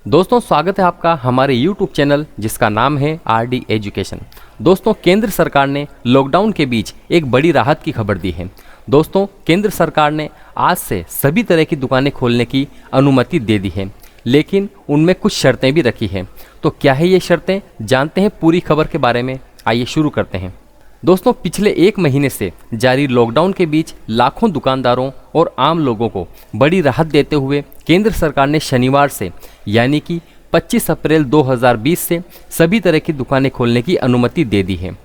दोस्तों स्वागत है आपका हमारे YouTube चैनल जिसका नाम है RD एजुकेशन। दोस्तों केंद्र सरकार ने लॉकडाउन के बीच एक बड़ी राहत की खबर दी है। दोस्तों केंद्र सरकार ने आज से सभी तरह की दुकानें खोलने की अनुमति दे दी है, लेकिन उनमें कुछ शर्तें भी रखी हैं। तो क्या है ये शर्तें, जानते हैं पूरी खबर के बारे में। आइए शुरू करते हैं। दोस्तों पिछले एक महीने से जारी लॉकडाउन के बीच लाखों दुकानदारों और आम लोगों को बड़ी राहत देते हुए केंद्र सरकार ने शनिवार से यानी कि 25 अप्रैल 2020 से सभी तरह की दुकानें खोलने की अनुमति दे दी है।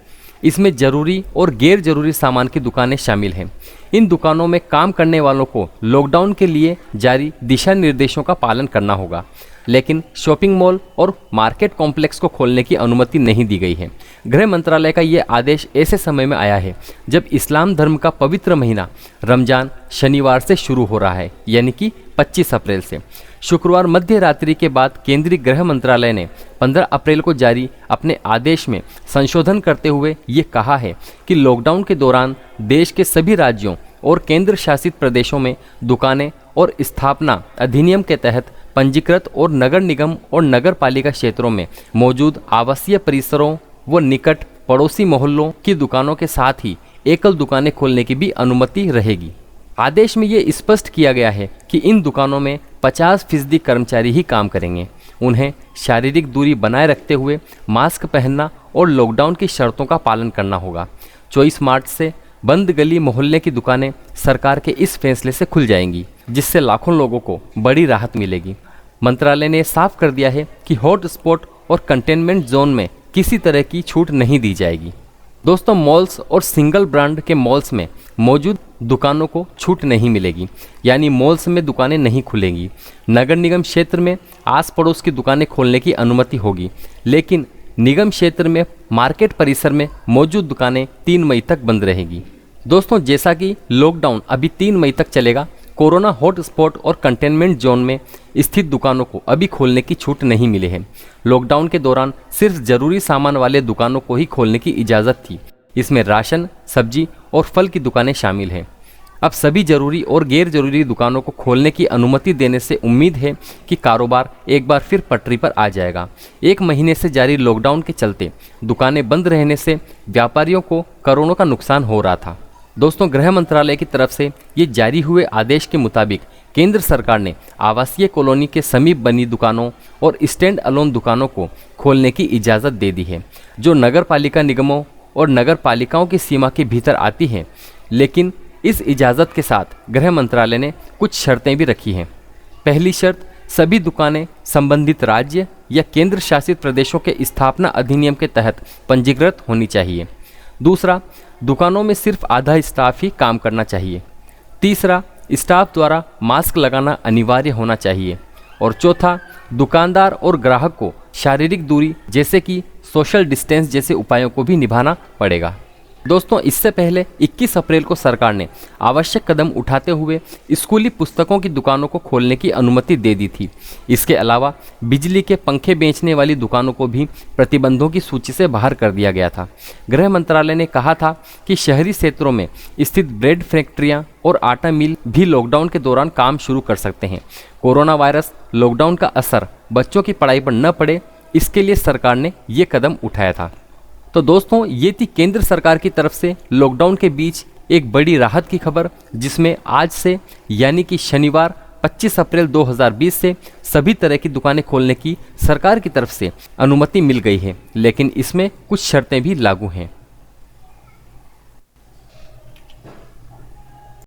इसमें जरूरी और गैर जरूरी सामान की दुकानें शामिल हैं। इन दुकानों में काम करने वालों को लॉकडाउन के लिए जारी दिशा निर्देशों का पालन करना होगा, लेकिन शॉपिंग मॉल और मार्केट कॉम्प्लेक्स को खोलने की अनुमति नहीं दी गई है। गृह मंत्रालय का ये आदेश ऐसे समय में आया है जब इस्लाम धर्म का पवित्र महीना रमजान शनिवार से शुरू हो रहा है, यानी कि 25 अप्रैल से। शुक्रवार मध्य रात्रि के बाद केंद्रीय गृह मंत्रालय ने 15 अप्रैल को जारी अपने आदेश में संशोधन करते हुए ये कहा है कि लॉकडाउन के दौरान देश के सभी राज्यों और केंद्र शासित प्रदेशों में दुकानें और स्थापना अधिनियम के तहत पंजीकृत और नगर निगम और नगर पालिका क्षेत्रों में मौजूद आवासीय परिसरों व निकट पड़ोसी मोहल्लों की दुकानों के साथ ही एकल दुकानें खोलने की भी अनुमति रहेगी। आदेश में ये स्पष्ट किया गया है कि इन दुकानों में 50% कर्मचारी ही काम करेंगे। उन्हें शारीरिक दूरी बनाए रखते हुए मास्क पहनना और लॉकडाउन की शर्तों का पालन करना होगा। 24 मार्च से बंद गली मोहल्ले की दुकानें सरकार के इस फैसले से खुल जाएंगी, जिससे लाखों लोगों को बड़ी राहत मिलेगी। मंत्रालय ने साफ कर दिया है कि हॉट स्पॉट और कंटेनमेंट जोन में किसी तरह की छूट नहीं दी जाएगी। दोस्तों मॉल्स और सिंगल ब्रांड के मॉल्स में मौजूद दुकानों को छूट नहीं मिलेगी, यानी मॉल्स में दुकानें नहीं खुलेंगी। नगर निगम क्षेत्र में आस पड़ोस की दुकानें खोलने की अनुमति होगी, लेकिन निगम क्षेत्र में मार्केट परिसर में मौजूद दुकानें 3 मई तक बंद रहेगी। दोस्तों जैसा कि लॉकडाउन अभी 3 मई तक चलेगा, कोरोना हॉटस्पॉट और कंटेनमेंट जोन में स्थित दुकानों को अभी खोलने की छूट नहीं मिली है। लॉकडाउन के दौरान सिर्फ जरूरी सामान वाले दुकानों को ही खोलने की इजाज़त थी। इसमें राशन, सब्जी और फल की दुकानें शामिल हैं। अब सभी जरूरी और गैर जरूरी दुकानों को खोलने की अनुमति देने से उम्मीद है कि कारोबार एक बार फिर पटरी पर आ जाएगा। एक महीने से जारी लॉकडाउन के चलते दुकानें बंद रहने से व्यापारियों को करोड़ों का नुकसान हो रहा था। दोस्तों गृह मंत्रालय की तरफ से ये जारी हुए आदेश के मुताबिक केंद्र सरकार ने आवासीय कॉलोनी के समीप बनी दुकानों और स्टैंड अलोन दुकानों को खोलने की इजाज़त दे दी है, जो नगर पालिका निगमों और नगर पालिकाओं की सीमा के भीतर आती हैं। लेकिन इस इजाज़त के साथ गृह मंत्रालय ने कुछ शर्तें भी रखी हैं। पहली शर्त, सभी दुकानें संबंधित राज्य या केंद्र शासित प्रदेशों के स्थापना अधिनियम के तहत पंजीकृत होनी चाहिए। दूसरा, दुकानों में सिर्फ आधा स्टाफ ही काम करना चाहिए। तीसरा, स्टाफ द्वारा मास्क लगाना अनिवार्य होना चाहिए। और चौथा, दुकानदार और ग्राहक को शारीरिक दूरी जैसे कि सोशल डिस्टेंस जैसे उपायों को भी निभाना पड़ेगा। दोस्तों इससे पहले 21 अप्रैल को सरकार ने आवश्यक कदम उठाते हुए स्कूली पुस्तकों की दुकानों को खोलने की अनुमति दे दी थी। इसके अलावा बिजली के पंखे बेचने वाली दुकानों को भी प्रतिबंधों की सूची से बाहर कर दिया गया था। गृह मंत्रालय ने कहा था कि शहरी क्षेत्रों में स्थित ब्रेड फैक्ट्रियां और आटा मिल भी लॉकडाउन के दौरान काम शुरू कर सकते हैं। कोरोना वायरस लॉकडाउन का असर बच्चों की पढ़ाई पर न पड़े, इसके लिए सरकार ने ये कदम उठाया था। तो दोस्तों ये थी केंद्र सरकार की तरफ से लॉकडाउन के बीच एक बड़ी राहत की खबर, जिसमें आज से यानी कि शनिवार 25 अप्रैल 2020 से सभी तरह की दुकानें खोलने की सरकार की तरफ से अनुमति मिल गई है, लेकिन इसमें कुछ शर्तें भी लागू हैं।